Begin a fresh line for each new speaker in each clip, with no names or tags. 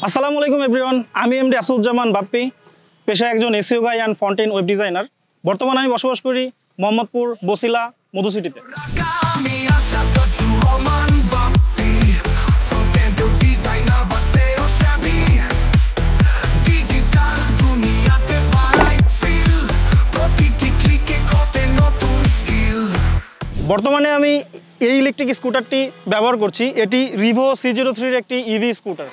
আসসালামু আলাইকুম এভরিওয়ান, আমি এমডি আসুজ্জামান বাপ্পি, পেশায় একজন SEO guy and front end web designer. বর্তমানে আমি বসবাস করি মোহাম্মদপুর বসিলা মধুসিটিতে। বর্তমানে আমি এই ইলেকট্রিক স্কুটারটি ব্যবহার করছি। এটি রিভো C03 একটি ইভি স্কুটার।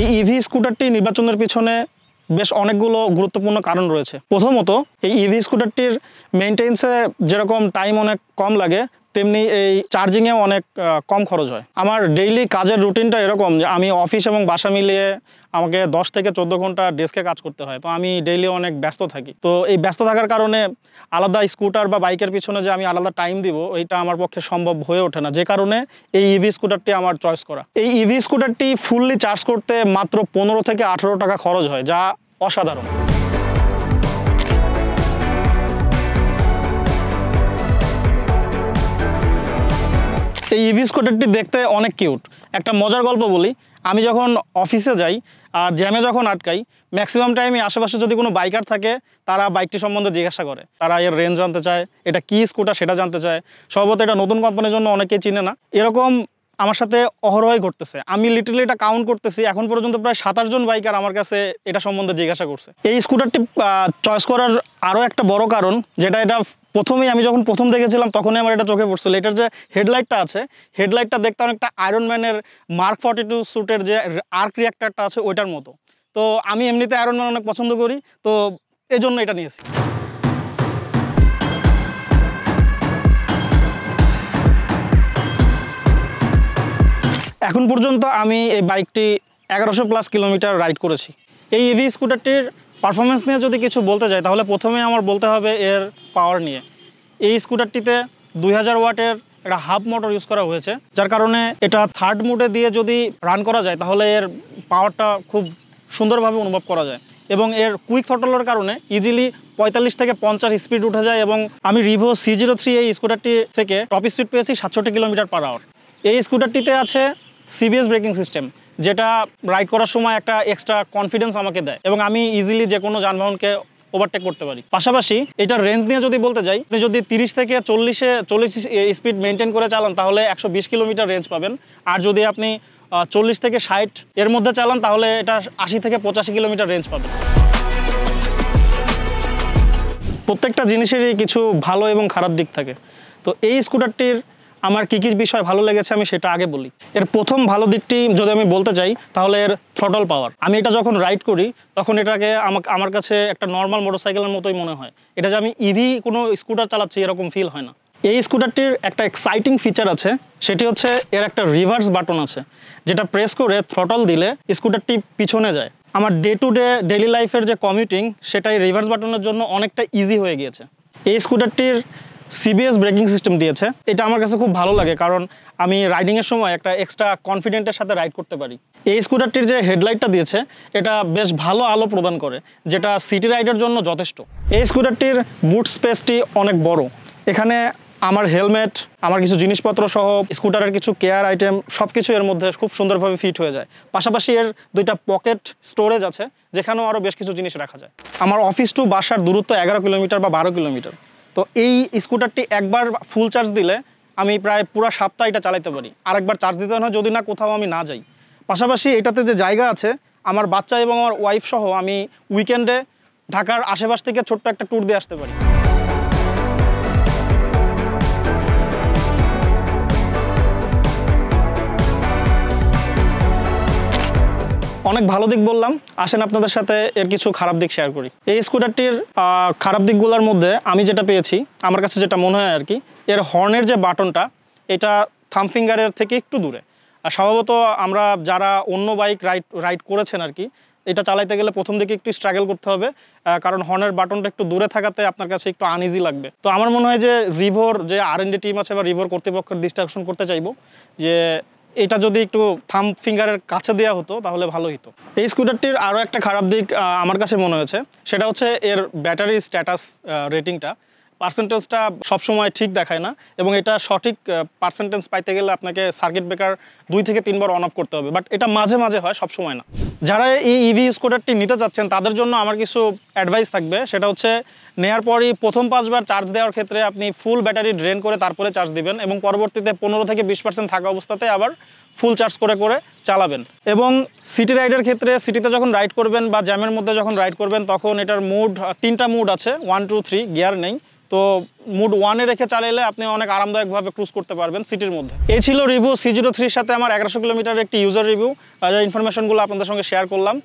এই ইভি স্কুটারটি নির্বাচনের পিছনে বেশ অনেকগুলো গুরুত্বপূর্ণ কারণ রয়েছে। প্রথমত, এই ইভি স্কুটারটির মেইনটেন্সে যেরকম টাইম অনেক কম লাগে, তেমনি এই চার্জিংয়েও অনেক কম খরচ হয়। আমার ডেইলি কাজের রুটিনটা এরকম যে আমি অফিস এবং বাসা মিলিয়ে আমাকে 10 থেকে 14 ঘন্টা ডেস্কে কাজ করতে হয়। তো আমি ডেইলি অনেক ব্যস্ত থাকি। তো এই ব্যস্ত থাকার কারণে আলাদা স্কুটার বা বাইকের পিছনে যে আমি আলাদা টাইম দিব, এইটা আমার পক্ষে সম্ভব হয়ে ওঠে না, যে কারণে এই ইভি স্কুটারটি আমার চয়েস করা। এই ইভি স্কুটারটি ফুললি চার্জ করতে মাত্র 15 থেকে 18 টাকা খরচ হয়, যা অসাধারণ। এই ইভি স্কুটারটি দেখতে অনেক কিউট। একটা মজার গল্প বলি, আমি যখন অফিসে যাই আর জ্যামে যখন আটকাই, ম্যাক্সিমাম টাইমে আশেপাশে যদি কোনো বাইকার থাকে, তারা বাইকটি সম্বন্ধে জিজ্ঞাসা করে, তারা এর রেঞ্জ জানতে চায়, এটা কি স্কুটার সেটা জানতে চায়। সম্ভবত এটা নতুন কোম্পানির জন্য অনেকেই চিনে না। এরকম আমার সাথে অহরহই ঘটতেছে। আমি লিটারালি এটা কাউন্ট করতেছি, এখন পর্যন্ত প্রায় 27 জন বাইকার আমার কাছে এটা সম্বন্ধে জিজ্ঞাসা করছে। এই স্কুটারটি চয়েস করার আরও একটা বড় কারণ, যেটা এটা প্রথমেই আমি যখন প্রথম দেখেছিলাম তখনই আমার এটা চোখে পড়ছিল। এটার যে হেডলাইটটা আছে, হেডলাইটটা দেখতে অনেকটা আয়রন ম্যানের মার্ক 42 স্যুটের যে আর্ক রিয়াক্টারটা আছে ওইটার মতো। তো আমি এমনিতে আয়রন ম্যান অনেক পছন্দ করি, তো এই জন্য এটা নিয়েছি। এখন পর্যন্ত আমি এই বাইকটি 1100+ কিলোমিটার রাইড করেছি। এই ইভি স্কুটারটির পারফরমেন্স নিয়ে যদি কিছু বলতে যাই, তাহলে প্রথমে আমার বলতে হবে এর পাওয়ার নিয়ে। এই স্কুটারটিতে 2000 ওয়াটের একটা হাফ মোটর ইউজ করা হয়েছে, যার কারণে এটা থার্ড মোডে দিয়ে যদি রান করা যায়, তাহলে এর পাওয়ারটা খুব সুন্দরভাবে অনুভব করা যায়। এবং এর কুইক থ্রটলের কারণে ইজিলি 45 থেকে 50 স্পিড উঠে যায়। এবং আমি রিভো C03 এই স্কুটারটি থেকে টপ স্পিড পেয়েছি 67 কিলোমিটার/আওয়ার। এই স্কুটারটিতে আছে CBS ব্রেকিং সিস্টেম, যেটা রাইড করার সময় একটা এক্সট্রা কনফিডেন্স আমাকে দেয় এবং আমি ইজিলি যে কোনো যানবাহনকে ওভারটেক করতে পারি। পাশাপাশি এটার রেঞ্জ নিয়ে যদি বলতে যাই, আপনি যদি 30 থেকে 40 স্পিড মেনটেন করে চালান, তাহলে 120 কিলোমিটার রেঞ্জ পাবেন। আর যদি আপনি 40 থেকে 60 এর মধ্যে চালান, তাহলে এটা 80 থেকে 85 কিলোমিটার রেঞ্জ পাবেন। প্রত্যেকটা জিনিসেরই কিছু ভালো এবং খারাপ দিক থাকে। তো এই স্কুটারটির আমার কী কী বিষয় ভালো লেগেছে আমি সেটা আগে বলি। এর প্রথম ভালো দিকটি যদি আমি বলতে চাই, তাহলে এর থ্রটল পাওয়ার। আমি এটা যখন রাইড করি তখন এটাকে আমার কাছে একটা নর্মাল মোটরসাইকেলের মতোই মনে হয়। এটা যে আমি ইভি কোনো স্কুটার চালাচ্ছি এরকম ফিল হয় না। এই স্কুটারটির একটা এক্সাইটিং ফিচার আছে, সেটি হচ্ছে এর একটা রিভার্স বাটন আছে, যেটা প্রেস করে থ্রটল দিলে স্কুটারটি পিছনে যায়। আমার ডে টু ডে ডেইলি লাইফের যে কমিউটিং, সেটাই রিভার্স বাটনের জন্য অনেকটা ইজি হয়ে গিয়েছে। এই স্কুটারটির CBS ব্রেকিং সিস্টেম দিয়েছে, এটা আমার কাছে খুব ভালো লাগে, কারণ আমি রাইডিংয়ের সময় একটা এক্সট্রা কনফিডেন্টের সাথে রাইড করতে পারি। এই স্কুটারটির যে হেডলাইটটা দিয়েছে, এটা বেশ ভালো আলো প্রদান করে, যেটা সিটি রাইডের জন্য যথেষ্ট। এই স্কুটারটির বুট স্পেসটি অনেক বড়। এখানে আমার হেলমেট, আমার কিছু জিনিসপত্র সহ স্কুটারের কিছু কেয়ার আইটেম সব কিছু এর মধ্যে খুব সুন্দরভাবে ফিট হয়ে যায়। পাশাপাশি এর 2টা পকেট স্টোরেজ আছে, যেখানেও আরও বেশ কিছু জিনিস রাখা যায়। আমার অফিস টু বাসার দূরত্ব 11 কিলোমিটার বা 12 কিলোমিটার। তো এই স্কুটারটি একবার ফুল চার্জ দিলে আমি প্রায় পুরো সপ্তাহ এটা চালাতে পারি। আরেকবার চার্জ দিতে হয় যদি না কোথাও আমি না যাই। পাশাপাশি এটাতে যে জায়গা আছে, আমার বাচ্চা এবং আমার ওয়াইফ সহ আমি উইকেন্ডে ঢাকার আশেপাশ থেকে ছোট্ট একটা ট্যুর দিয়ে আসতে পারি। অনেক ভালো দিক বললাম, আসেন আপনাদের সাথে এর কিছু খারাপ দিক শেয়ার করি। এই স্কুটারটির খারাপ দিকগুলোর মধ্যে আমি যেটা পেয়েছি, আমার কাছে যেটা মনে হয় আর কি, এর হর্নের যে বাটনটা, এটা থাম্ব ফিঙ্গারের থেকে একটু দূরে। আর স্বভাবত আমরা যারা অন্য বাইক রাইড করেছেন আর কি, এটা চালাইতে গেলে প্রথম দিকে একটু স্ট্রাগল করতে হবে, কারণ হর্নের বাটনটা একটু দূরে থাকাতে আপনার কাছে একটু আনইজি লাগবে। তো আমার মনে হয় যে রিভোর যে R&D টিম আছে বা রিভোর কর্তৃপক্ষের দৃষ্টি আকর্ষণ করতে চাইবো যে এটা যদি একটু থাম্ব ফিঙ্গারের কাছে দেওয়া হতো তাহলে ভালো হতো। এই স্কুটারটির আরও একটা খারাপ দিক আমার কাছে মনে হয়েছে, সেটা হচ্ছে এর ব্যাটারি স্ট্যাটাস রেটিংটা, পার্সেন্টেজটা সবসময় ঠিক দেখায় না, এবং এটা সঠিক পার্সেন্টেজ পাইতে গেলে আপনাকে সার্কিট ব্রেকার 2 থেকে 3 বার অন অফ করতে হবে, বাট এটা মাঝে মাঝে হয়, সবসময় না। যারা এই ইভি স্কুটারটি নিতে চাচ্ছেন তাদের জন্য আমার কিছু অ্যাডভাইস থাকবে, সেটা হচ্ছে নেয়ার পরই প্রথম 5 বার চার্জ দেওয়ার ক্ষেত্রে আপনি ফুল ব্যাটারি ড্রেন করে তারপরে চার্জ দিবেন, এবং পরবর্তীতে 15 থেকে 20% থাকা অবস্থাতে আবার ফুল চার্জ করে করে চালাবেন। এবং সিটি রাইডের ক্ষেত্রে সিটিতে যখন রাইড করবেন বা জ্যামের মধ্যে যখন রাইড করবেন তখন এটার মুড 3টা মুড আছে, 1 2 3, গিয়ার নেই, তো মুড 1-এ রেখে চালাইলে আপনি অনেক আরামদায়কভাবে ক্রুজ করতে পারবেন সিটির মধ্যে। এই ছিল রিভিউ C03-র সাথে আমার 1100 কিলোমিটারের একটি ইউজার রিভিউ, ইনফরমেশনগুলো আপনাদের সঙ্গে শেয়ার করলাম।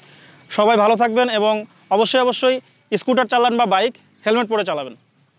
সবাই ভালো থাকবেন এবং অবশ্যই স্কুটার চালান বা বাইক হেলমেট পরে চালাবেন।